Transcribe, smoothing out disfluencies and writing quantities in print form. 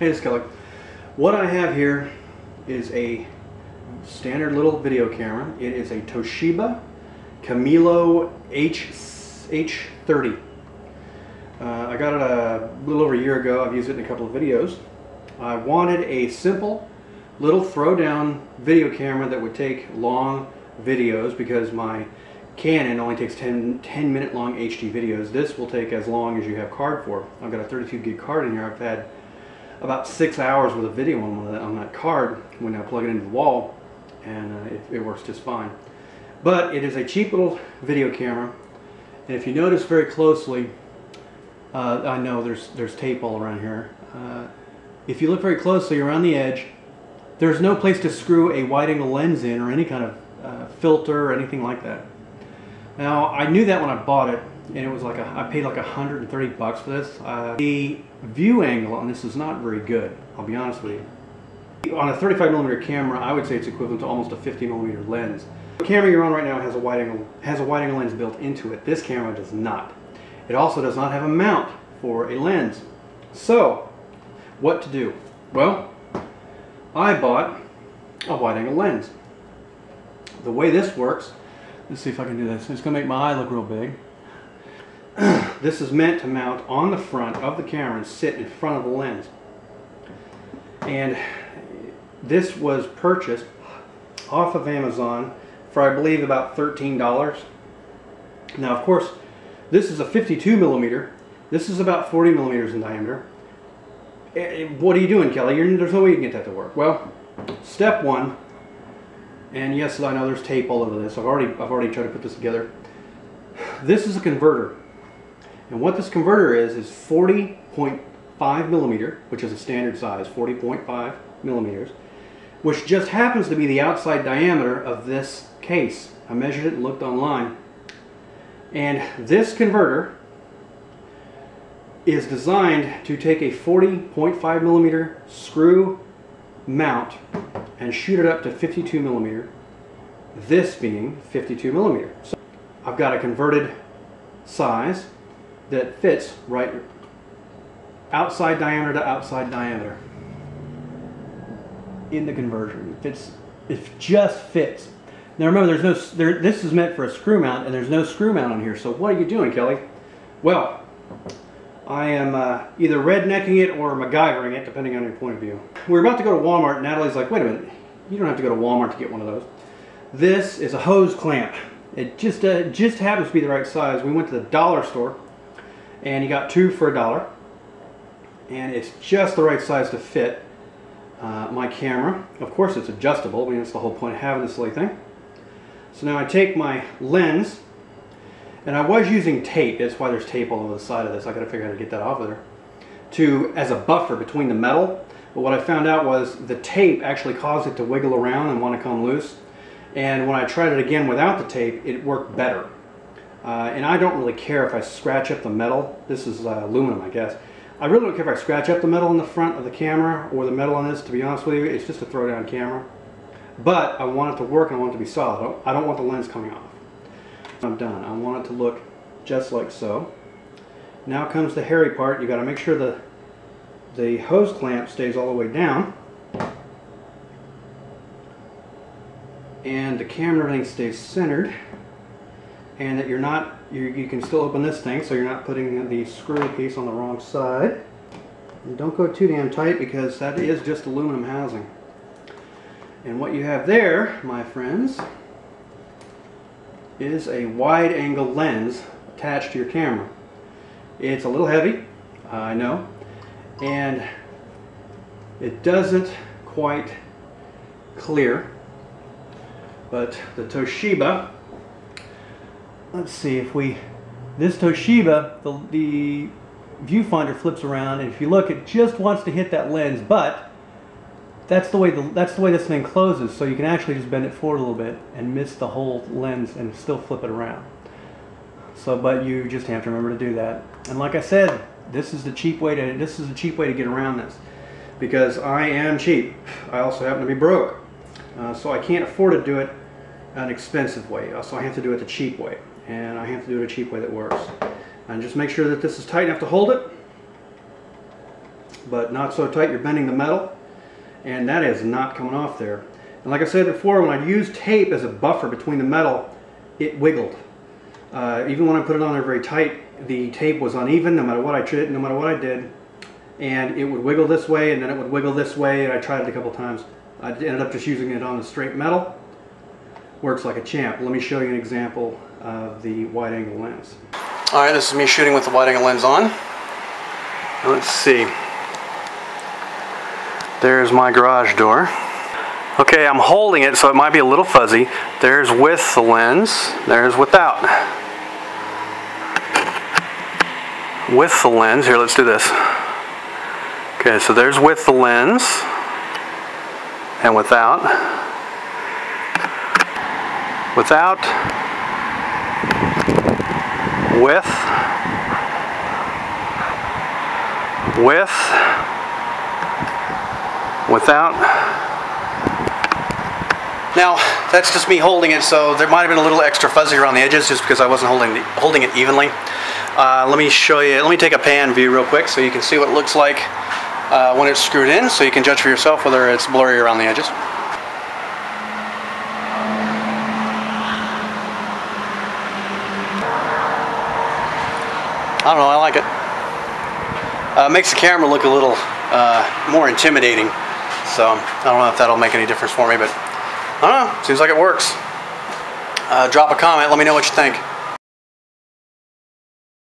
Hey, it's Kelly. What I have here is a standard little video camera. It is a Toshiba Camileo H30. I got it a little over a year ago. I've used it in a couple of videos. I wanted a simple little throw-down video camera that would take long videos because my Canon only takes 10-minute long HD videos. This will take as long as you have card for. I've got a 32 gig card in here. I've had about 6 hours worth of video on that card when I plug it into the wall, and it works just fine. But it is a cheap little video camera, and if you notice very closely, I know there's tape all around here. If you look very closely around the edge, there's no place to screw a wide-angle lens in or any kind of filter or anything like that. Now, I knew that when I bought it, and it was like I paid like $130 for this. The view angle on this is not very good, I'll be honest with you. On a 35mm camera, I would say it's equivalent to almost a 50mm lens. The camera you're on right now has a wide-angle lens built into it. This camera does not. It also does not have a mount for a lens. So, what to do? Well, I bought a wide-angle lens. The way this works, let's see if I can do this. It's going to make my eye look real big. This is meant to mount on the front of the camera and sit in front of the lens. And this was purchased off of Amazon for, I believe, about $13. Now, of course, this is a 52mm. This is about 40mm in diameter. What are you doing, Kelly? There's no way you can get that to work. Well, step one, and yes, I know there's tape all over this. I've already tried to put this together. This is a converter. And what this converter is 40.5mm, which is a standard size, 40.5mm, which just happens to be the outside diameter of this case. I measured it and looked online. And this converter is designed to take a 40.5mm screw mount and shoot it up to 52mm, this being 52mm. So I've got a converted size that fits right outside diameter to outside diameter in the conversion. It just fits. Now remember, this is meant for a screw mount, and there's no screw mount on here. So what are you doing, Kelly? Well, I am either rednecking it or MacGyvering it, depending on your point of view. We're about to go to Walmart, and Natalie's like, wait a minute, you don't have to go to Walmart to get one of those. This is a hose clamp. It just happens to be the right size. We went to the dollar store, and you got two for $1, and it's just the right size to fit my camera. Of course, it's adjustable. I mean, that's the whole point of having this silly thing. So now I take my lens, and I was using tape. That's why there's tape all over the side of this. I got to figure out how to get that off of there, as a buffer between the metal. But what I found out was the tape actually caused it to wiggle around and want to come loose. And when I tried it again without the tape, it worked better. And I don't really care if I scratch up the metal. This is aluminum, I guess. I really don't care if I scratch up the metal in the front of the camera or the metal on this, to be honest with you. It's just a throw-down camera. But I want it to work and I want it to be solid. I don't want the lens coming off. I'm done. I want it to look just like so. Now comes the hairy part. You got to make sure the hose clamp stays all the way down, and the camera everything stays centered, and that you can still open this thing so you're not putting the screw piece on the wrong side. And don't go too damn tight because that is just aluminum housing. And what you have there, my friends, is a wide-angle lens attached to your camera. It's a little heavy, I know, and it doesn't quite clear, but the Toshiba, let's see if this Toshiba, the viewfinder flips around, and if you look, it just wants to hit that lens, but that's the way this thing closes, so you can actually just bend it forward a little bit and miss the whole lens and still flip it around. So, but you just have to remember to do that. And like I said, this is the cheap way to get around this, because I am cheap. I also happen to be broke, so I can't afford to do it an expensive way. So I have to do it the cheap way, and I have to do it a cheap way that works. And just make sure that this is tight enough to hold it, but not so tight you're bending the metal, and that is not coming off there. And like I said before, when I used tape as a buffer between the metal, it wiggled. Even when I put it on there very tight, the tape was uneven no matter what I did, and it would wiggle this way and then it would wiggle this way, and I tried it a couple times. I ended up just using it on the straight metal. Works like a champ. Let me show you an example of the wide angle lens. Alright, this is me shooting with the wide angle lens on. Let's see. There's my garage door. Okay, I'm holding it so it might be a little fuzzy. There's with the lens, there's without. With the lens, here let's do this. Okay, so there's with the lens and without. Without, with, without. Now, that's just me holding it, so there might have been a little extra fuzzy around the edges just because I wasn't holding it evenly. Let me show you, let me take a pan view real quick so you can see what it looks like when it's screwed in, so you can judge for yourself whether it's blurry around the edges. I don't know, I like it. Makes the camera look a little more intimidating, so I don't know if that'll make any difference for me, but I don't know, seems like it works. Drop a comment, let me know what you think.